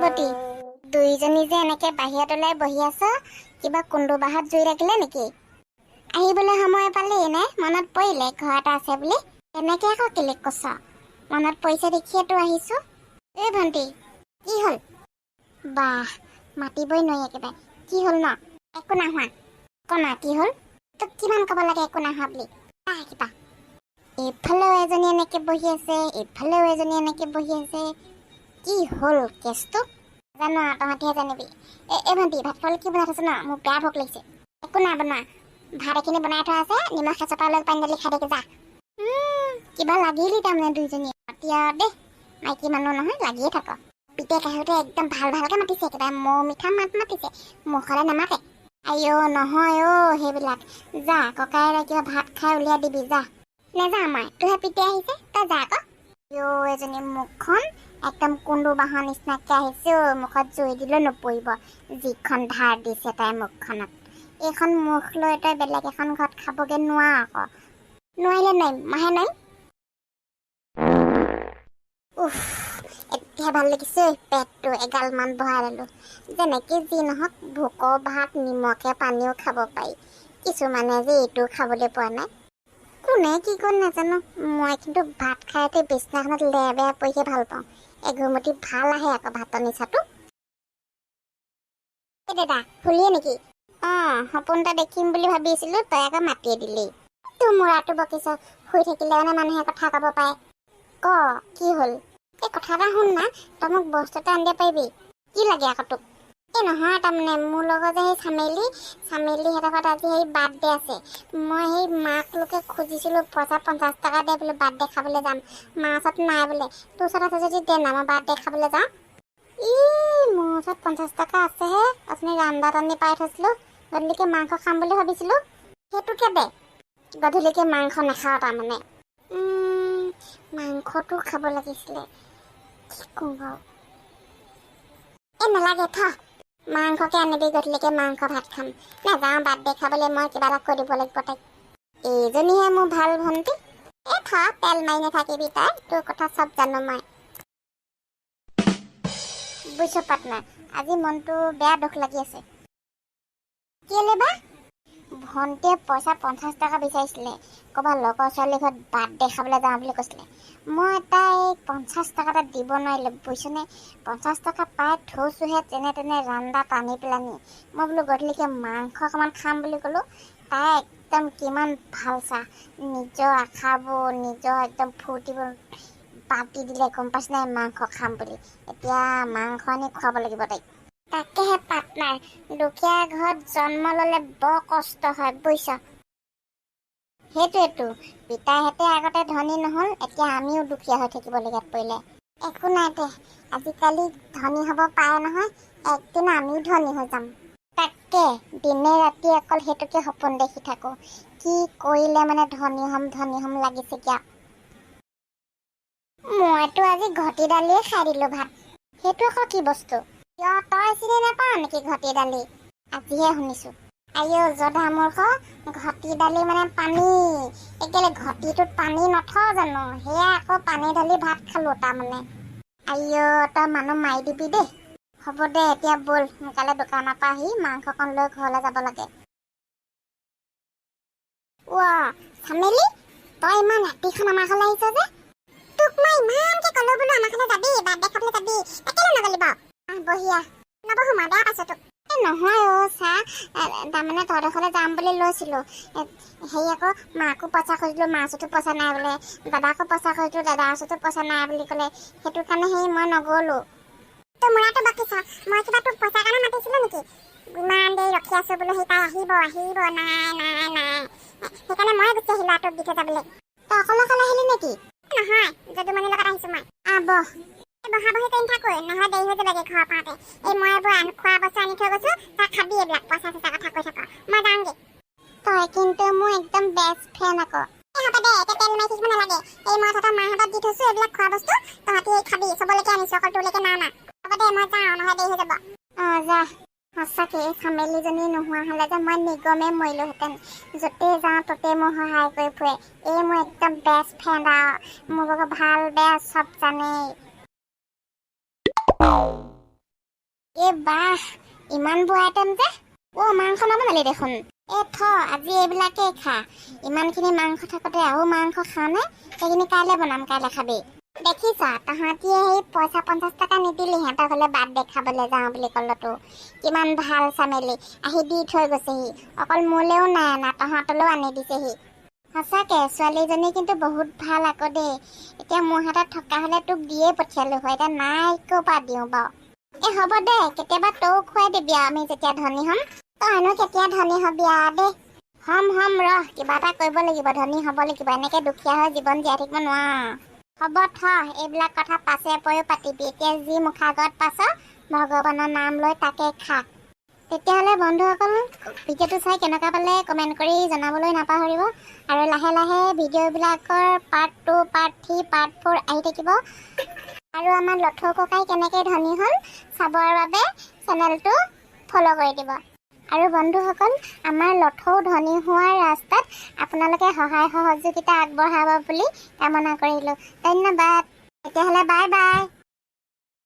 বটি দুইজনী যে এনেকে বাহিৰত ওলাই বহি আছ, কিবা কুণ্ডু বাহত জুই লাগিলে নেকি? আহিবলৈ সময় পালি নে? মনত পৰিলে ঘৰ এটা আছে বুলি? তেনেকে আকৌ কিলিক কৈছ? মনত পৰিছে দেখিয়েতো আহিছো। এই ভণ্টি কি হ'ল? বাহ, মাতিবই নোৱাৰি একেবাৰে। কি হ'ল ন? একো নাহোৱা কনা, কি হ'ল? তোক কিমান ক'ব লাগে একো নাহোৱা বুলি? কিবা এইফালেও এজনী এনেকে বহি আছে, এইফালেও এজনী এনেকে বহি আছে। কি হ'ল কেছটো? জানো তহঁতিহে জানিবি। এই ভণ্টি ভাত খাবলৈ কি বনাই থৈছে ন? মোক বেয়া ভোক লাগিছে। একো নাই বনোৱা, ভাত এখিনি বনাই থোৱা আছে, নিমখ কেঁচপা লৈ পানী ঢালি খাই থাকে যা। কিবা লাগিলি তাৰমানে দুইজনী এতিয়া দেই। মাইকী মানুহ নহয়, লাগিয়ে থাক। পিতে কাহুতে একদম ভাল ভালকে মাতিছে, একেবাৰে মৌ মিঠা মাত মাতিছে, মুখলে নামাতে। আইঅ নহয় সেইবিলাক। যা ককাইৰে কিবা ভাত খাই উলিয়াই দিবি যা। নেযা মই, তোহে পিতে আহিছে, তই যা আকৌ। এজনী মুখখন একদম কুণ্ডু বাঁহৰ নিচিনাকে আহিছে। মুখত জুই দিলেও নপৰিব, যিখন ধাৰ দিছে তাই মুখখনত। এইখন মুখ লৈ তই বেলেগ এখন ঘৰত খাবগে নোৱাৰ আকৌ। নোৱাৰিলে নাই, মাহে নাই। এতিয়া ভাল লাগিছে। পেটটো এগালমান ভৰাই ললো। যেনেকে যি নহওক ভোকৰ ভাত নিমখে পানীও খাব পাৰি, কিছুমানে যে এইটো খাবলৈ পোৱা নাই। কোনে কি কয় নাজানো, মই কিন্তু ভাত খাইতে বিছনাখনত লেবেৰা পৰিহে ভাল পাওঁ। এঘুমুঠি ভাল আহে আকৌ ভাতৰ নিচাটো। দাদা শুলিয়ে নেকি? সপোন এটা দেখিম বুলি ভাবিছিলো, তই আকৌ মাতিয়ে দিলি। তোৰ মূৰাটো বকিছ, শুই থাকিলে মানে মানুহে কথা কব পাৰে। ক কি হ'ল? এই কথা এটা শুন না, তই মোক বস্তু এটা আনি দিব পাৰিবি? কি লাগে আকৌ তোক? এই নহয় তাৰমানে মোৰ লগত যে সেই চামেলিহঁতৰ ঘৰত আজি সেই বাৰ্থডে আছে। মই সেই মাক লোকে খুজিছিলো পইচা 50 টকা দে বোলো বাৰ্থডে খাবলৈ যাম। মাৰ ওচৰত নাই বোলে, তোৰ ওচৰত আছে যদি দে না, মই বাৰ্থডে খাবলৈ যাওঁ। মোৰ ওচৰত 50 টকা আছেহে, আপুনি ৰান্দা টানি পাই থৈছিলো। গধূলিকে মাংস খাম বুলি ভাবিছিলো, সেইটোকে দে। গধূলিকে মাংস নাখাওঁ তাৰমানে। মাংসটো খাব লাগিছিলে, কি কওঁ বাৰু। নালাগে থ, মাংসকে আনিবি, গধূলিকে মাংস ভাত খাম। নাযাওঁ বাৰ্থডে খাবলৈ, মই কিবা এটা কৈ দিব লাগিব তাইক। এইজনীহে মোৰ ভাল ভণ্টি। থ, তেল মাৰি নাথাকিবি তই, তোৰ কথা চব জানো মই। বুজিছ পাৰ্টনাৰ, আজি মনটো বেয়া দুখ লাগি আছে। কেলে বা? ভণ্টিয়ে পইচা 50 টকা বিচাৰিছিলে, ক'ৰবাত লগৰ ছোৱালীৰ ঘৰত বাৰ্থডে খাবলৈ যাওঁ বুলি কৈছিলে। মই তাইক 50 টকা এটা দিব নোৱাৰিলোঁ, বুজিছনে। 50 টকা পাই থৈছোহে যেনে তেনে ৰান্দা টানি পেলানি। মই বোলো গধূলিকে মাংস অকণমান খাম বুলি ক'লোঁ। তাই একদম কিমান ভাল চা, নিজৰ আশাবোৰ নিজৰ একদম ফূৰ্তিবোৰ বাদ দি দিলে, গম পাইছ নাই, মাংস খাম বুলি। এতিয়া মাংস আনি খুৱাব লাগিব তাইক। তাকেহে পাৰ্টনাৰ, দুখীয়া ঘৰত জন্ম ল'লে বৰ কষ্ট হয় বুজিছ। সেইটোৱেতো, পিতাইহঁতে আগতে ধনী নহ'ল, এতিয়া আমিও দুখীয়া হৈ থাকিবলগীয়াত পৰিলে। একো নাই দে, আজিকালি ধনী হ'ব পাৰে নহয়, একদিন আমিও ধনী হৈ যাম। তাকে দিনে ৰাতি অকল সেইটোকে সপোন দেখি থাকো, কি কৰিলে মানে ধনী হ'ম লাগিছে কিয়। মইতো আজি ঘটি দালিয়ে খাই দিলো ভাত। সেইটো আকৌ কি বস্তু? কিয় তই চিনি নাপাৱ নেকি ঘটি দালি? আজিহে শুনিছো। আইঅ জধা মূৰ্খ, ঘটি দালি মানে পানী। একেলে ঘটিটোত পানী নথওঁ জানো, সেয়া আকৌ পানী ঢালি ভাত খালো তাৰমানে। আইঅ তই মানুহ মাৰি দিবি দেই। হ'ব দে এতিয়া ব'ল, সোনকালে দোকানৰ পৰা আহি মাংসকণ লৈ ঘৰলৈ যাব লাগে। চামেলি, তই ইমান ৰাতিখন আমাৰ ঘৰলৈ আহিছ যে? তোক মই ইমানকে ক'লো বোলো আমাৰ ঘৰলৈ যাবি, বাৰ্থডে খাবলৈ যাবি, কেলে নগলি বাৰু? বহিয়া নবহো, মই বেয়া পাইছো তোক। নহয় চা, তাৰমানে তহঁতৰ ঘৰলৈ যাম বুলি লৈছিলো। হেৰি আকৌ মাকো পইচা খুজিলো, মাৰ ওচৰতো পইচা নাই বোলে। দাদাকো পইচা খুজিলো, দাদাৰ ওচৰতো পইচা নাই বুলি ক'লে। সেইটো কাৰণে মই নগলো। তোৰ মূৰাটো বাকিছ, মই কিবা তোক পইচাৰ কাৰণে মাতিছিলো নেকি? ইমান দেৰি ৰখি আছো বোলো, সি তাই আহিব নাই। সেইকাৰণে মই গুচি আহিলো তোক দি থৈ যাবলৈ। তই অকলে আহিলি নেকি? নহয়, যদুমণিৰ লগত আহিছো মই। বহ। বহা বহি কৰি থাকো, নহয় দেৰি হৈ যাবগে ঘৰ পাওঁতে। মই এইবোৰ খোৱা বস্তু আনি থৈ গৈছো, তই খাবি এইবিলাক পইচা চইচা কথা কৈ থাক। মই যাওঁগে। তই কিন্তু মোৰ একদম বেষ্ট ফ্ৰেণ্ড আকৌ। হ'ব দে, এতিয়া তেল মাৰি থাকিব নালাগে। মই তহঁতৰ মাহঁতক দি থৈছো এইবিলাক খোৱা বস্তু, তহঁতি খাবি। চবলৈকে আনিছো, অকল তোলৈকে নাই অনা। হ'ব দে, মই যাওঁ, নহয় দেৰি হৈ যাব। যা। সঁচাকে চামেলিজনী নোহোৱা হ'লে যে মই নিগমে মৰিলোহেঁতেন। য'তেই যাওঁ ত'তেই মোক সহায় কৰি ফুৰে। মোৰ একদম বেষ্ট ফ্ৰেণ্ড আৰু, মোৰ লগত ভাল বেয়া চব জানেই। বাহ, ইমানবোৰ আইটেম যে। মাংস নবনালি দেখোন। আজি এইবিলাকে খা। ইমানখিনি মাংস থাকোতে আৰু মাংস খাওঁ নে? সেইখিনি কাইলৈ বনাম, কাইলৈ খাবি। দেখিছ তাহাঁতিয়ে সেই পইচা 50 টকা নিদিলি সিহঁতৰ ঘৰলে বাৰ্থডে খাবলৈ যাওঁ বুলি ক'লতো। কিমান ভাল চামেলি আহি দি থৈ গৈছেহি। অকল মোলেও নাই অনা, তহঁতলৈও আনি দিছেহি। সঁচাকে ছোৱালীজনী কিন্তু বহুত ভাল আকৌ দেই। এতিয়া মোৰ হাতত থকা হ'লে তোক দিয়ে পঠিয়ালো হয়, এতিয়া নাই ক'ৰ পৰা দিওঁ বাৰু। হ'ব দে, কেতিয়াবা তও খুৱাই দিবি আমি যেতিয়া ধনী হ'ম। তইনো কেতিয়া ধনী হবি দেই। হম ৰহ, কিবা এটা কৰিব লাগিব, ধনী হ'ব লাগিব। এনেকে দুখীয়া হৈ জীৱন জীয়াই থাকিব নোৱাৰ। হ'ব এইবিলাক কথা পাছে পৰেও পাতিবি। এতিয়া যি মুখৰ আগত পাছ ভগৱানৰ নাম লৈ তাকে খা। তেতিয়াহ'লে বন্ধুসকল, ভিডিঅ'টো চাই কেনেকুৱা পালে কমেণ্ট কৰি জনাবলৈ নাপাহৰিব। আৰু লাহে লাহে ভিডিঅ'বিলাকৰ পাৰ্ট 2, পাৰ্ট 3, পাৰ্ট 4 আহি থাকিব। আৰু আমাৰ লথৌ ককাই কেনেকৈ ধনী হ'ল চাবৰ বাবে চেনেলটো ফ'ল' কৰি দিব। আৰু বন্ধুসকল, আমাৰ লথৌ ধনী হোৱাৰ ৰাস্তাত আপোনালোকে সহায় সহযোগিতা আগবঢ়াব বুলি কামনা কৰিলোঁ। ধন্যবাদ। তেতিয়াহ'লে বাই বাই।